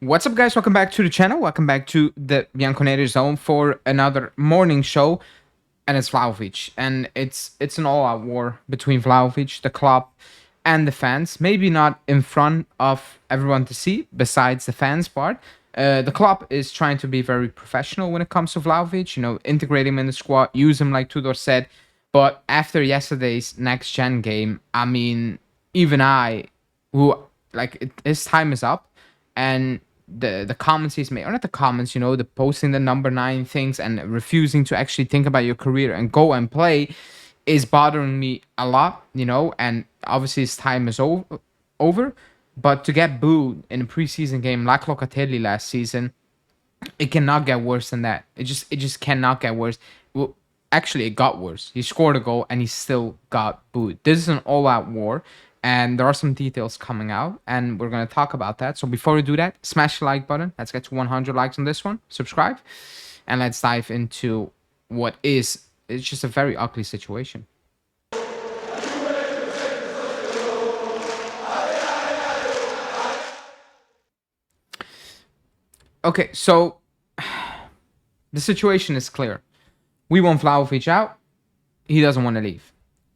What's up, guys? Welcome back to the channel. Welcome back to the Bianconeri Zone for another morning show. And it's Vlahovic. And it's an all-out war between Vlahovic, the club, and the fans. Maybe not in front of everyone to see, besides the fans part. The club is trying to be very professional when it comes to Vlahovic. Integrate him in the squad, use him like Tudor said. But after yesterday's next-gen game, I mean, even I, his time is up. And the comments he's made, or not the comments, the posting the number 9 things and refusing to actually think about your career and go and play is bothering me a lot, and obviously his time is over. But to get booed in a preseason game like Locatelli last season, it cannot get worse than that. It just cannot get worse. Well, actually, it got worse. He scored a goal and he still got booed. This is an all-out war, and there are some details coming out, and we're going to talk about that. So before we do that, smash the like button. Let's get to 100 likes on this one. Subscribe, and let's dive into what is it's just a very ugly situation. Okay, so the situation is clear. We want Vlahovic out. He doesn't want to leave.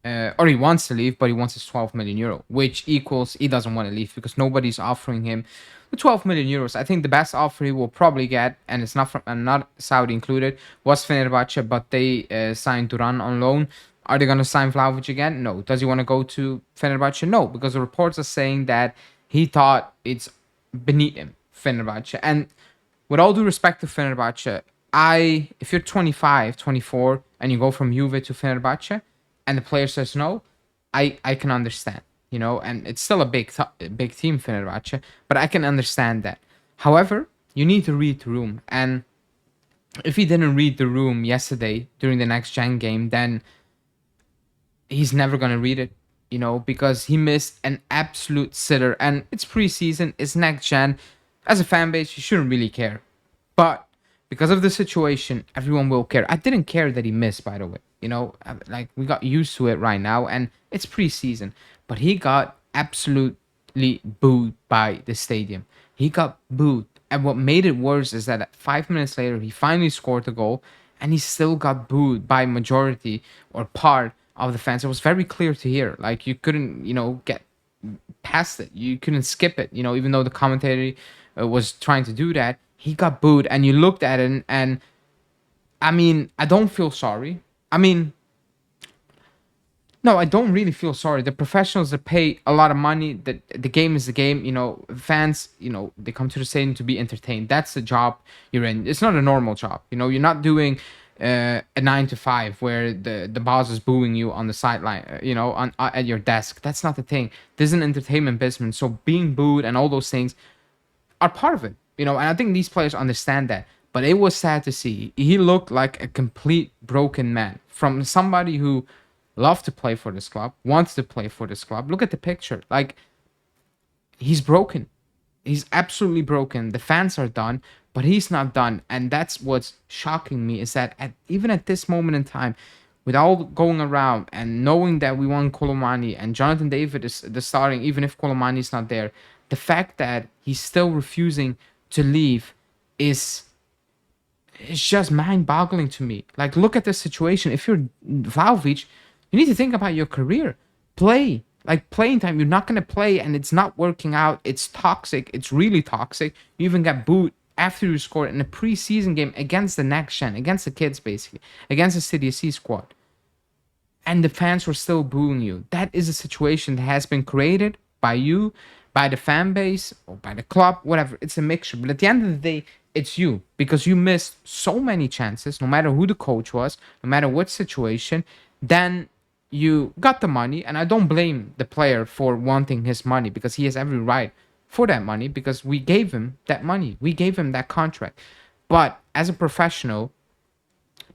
Or he wants to leave, but he wants his 12 million euro, which equals he doesn't want to leave because nobody's offering him the 12 million euros. I think the best offer he will probably get, and it's not not Saudi included, was Fenerbahce, but they signed Duran on loan. Are they going to sign Vlahovic again? No. Does he want to go to Fenerbahce? No, because the reports are saying that he thought it's beneath him, Fenerbahce. And with all due respect to Fenerbahce, if you're 25, 24, and you go from Juve to Fenerbahce, and the player says no, I can understand, and it's still a big team, Fenerbahce, but I can understand that. However, you need to read the room, and if he didn't read the room yesterday during the next gen game, then he's never gonna read it, because he missed an absolute sitter, and it's preseason, it's next gen. As a fan base, you shouldn't really care, but because of the situation, everyone will care. I didn't care that he missed, by the way. We got used to it right now, and it's preseason. But he got absolutely booed by the stadium. He got booed. And what made it worse is that 5 minutes later, he finally scored the goal, and he still got booed by majority or part of the fans. It was very clear to hear. Like, you couldn't, get past it. You couldn't skip it, even though the commentator was trying to do that. He got booed, and you looked at it, and I mean, I don't feel sorry. No, I don't really feel sorry. The professionals that pay a lot of money, the game is the game. Fans, they come to the stadium to be entertained. That's the job you're in. It's not a normal job. You're not doing a 9 to 5 where the boss is booing you on the sideline, at your desk. That's not the thing. This is an entertainment business. So being booed and all those things are part of it. And I think these players understand that. But it was sad to see. He looked like a complete broken man from somebody who loved to play for this club, wants to play for this club. Look at the picture. Like, he's broken. He's absolutely broken. The fans are done, but he's not done. And that's what's shocking me, is that even at this moment in time, with all going around and knowing that we want Colomani and Jonathan David is the starting, even if Colomani is not there, the fact that he's still refusing to leave is... it's just mind-boggling to me. Like, look at this situation. If you're Vlahovic, you need to think about your career. Play. Like, playing time. You're not going to play, and it's not working out. It's toxic. It's really toxic. You even got booed after you scored in a preseason game against the next gen, against the kids, basically, against the City C squad. And the fans were still booing you. That is a situation that has been created by you, by the fan base, or by the club, whatever. It's a mixture. But at the end of the day, it's you, because you missed so many chances, no matter who the coach was, no matter what situation. Then you got the money, and I don't blame the player for wanting his money, because he has every right for that money, because we gave him that money. We gave him that contract. But as a professional,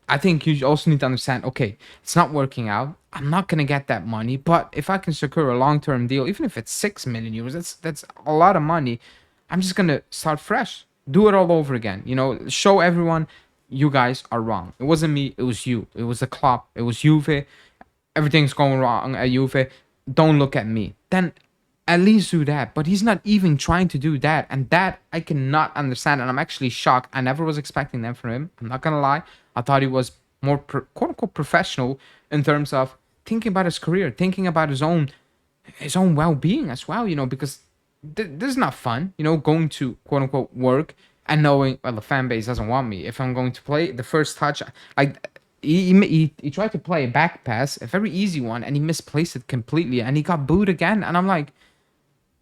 I think you also need to understand, okay, it's not working out. I'm not going to get that money, but if I can secure a long-term deal, even if it's 6 million euros, that's a lot of money. I'm just going to start fresh. Do it all over again. Show everyone you guys are wrong. It wasn't me. It was you. It was the club. It was Juve. Everything's going wrong at Juve. Don't look at me. Then At least do that. But he's not even trying to do that. And that I cannot understand. And I'm actually shocked. I never was expecting that from him. I'm not going to lie. I thought he was more quote unquote professional in terms of thinking about his career, thinking about his own well-being as well, because this is not fun, going to quote unquote work and knowing, well, the fan base doesn't want me. If I'm going to play the first touch, like he tried to play a back pass, a very easy one, and he misplaced it completely, and he got booed again. And I'm like,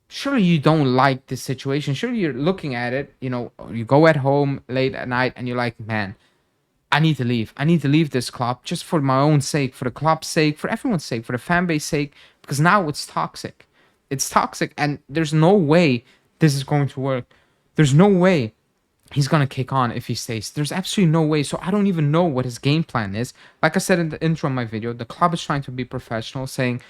surely you don't like this situation. Surely you're looking at it, you go at home late at night and you're like, man, I need to leave. I need to leave this club just for my own sake, for the club's sake, for everyone's sake, for the fan base sake, because now it's toxic. It's toxic, and there's no way this is going to work. There's no way he's going to kick on if he stays. There's absolutely no way. So I don't even know what his game plan is. Like I said in the intro of my video, the club is trying to be professional, saying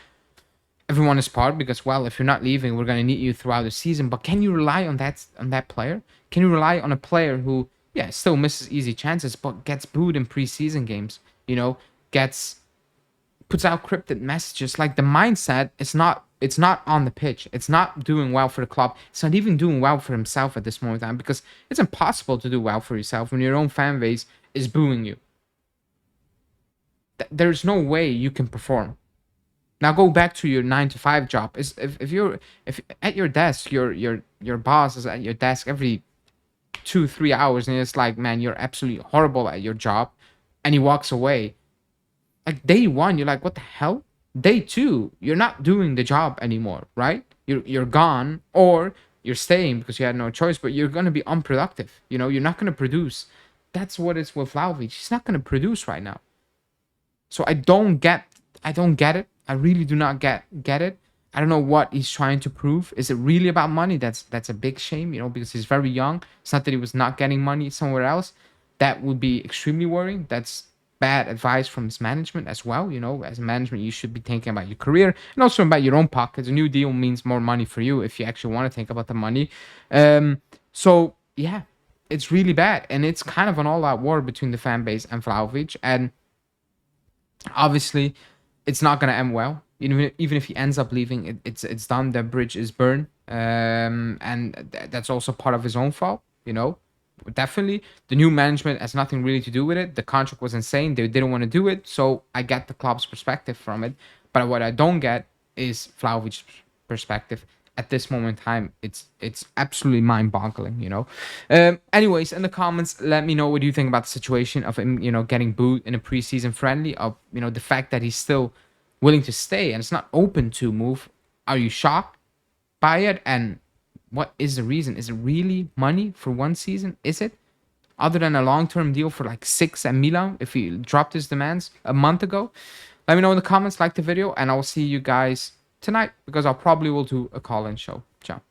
everyone is part because, well, if you're not leaving, we're going to need you throughout the season. But can you rely on that player? Can you rely on a player who, yeah, still misses easy chances, but gets booed in preseason games, puts out cryptic messages? Like, the mindset is it's not on the pitch. It's not doing well for the club. It's not even doing well for himself at this moment in time, because it's impossible to do well for yourself when your own fan base is booing you. There's no way you can perform. Now go back to your 9 to 5 job. If at your desk, your boss is at your desk every 2-3 hours, and it's like, man, you're absolutely horrible at your job, and he walks away. Like, day one, you're like, what the hell? Day two, you're not doing the job anymore, right? You're gone, or you're staying because you had no choice, but you're gonna be unproductive. You're not gonna produce. That's what it's with Vlahovic. He's not gonna produce right now. So I don't get it. I really do not get it. I don't know what he's trying to prove. Is it really about money? That's a big shame, because he's very young. It's not that he was not getting money somewhere else. That would be extremely worrying. That's bad advice from his management as well. As a management, you should be thinking about your career and also about your own pockets. A new deal means more money for you if you actually want to think about the money. So yeah, it's really bad, and it's kind of an all-out war between the fan base and Vlahovic, and obviously it's not going to end well. Even if he ends up leaving, it's done. The bridge is burned, and that's also part of his own fault. Definitely, the new management has nothing really to do with it. The contract was insane. They didn't want to do it, so I get the club's perspective from it. But what I don't get is Vlahovic's perspective. At this moment in time, it's absolutely mind-boggling. Anyways, in the comments, let me know what you think about the situation of him, getting booed in a preseason friendly. Of the fact that he's still willing to stay and it's not open to move. Are you shocked by it? And what is the reason? Is it really money for one season? Is it? Other than a long-term deal for like 6 at Milan, if he dropped his demands a month ago? Let me know in the comments, like the video, and I will see you guys tonight, because I'll probably will do a call-in show. Ciao.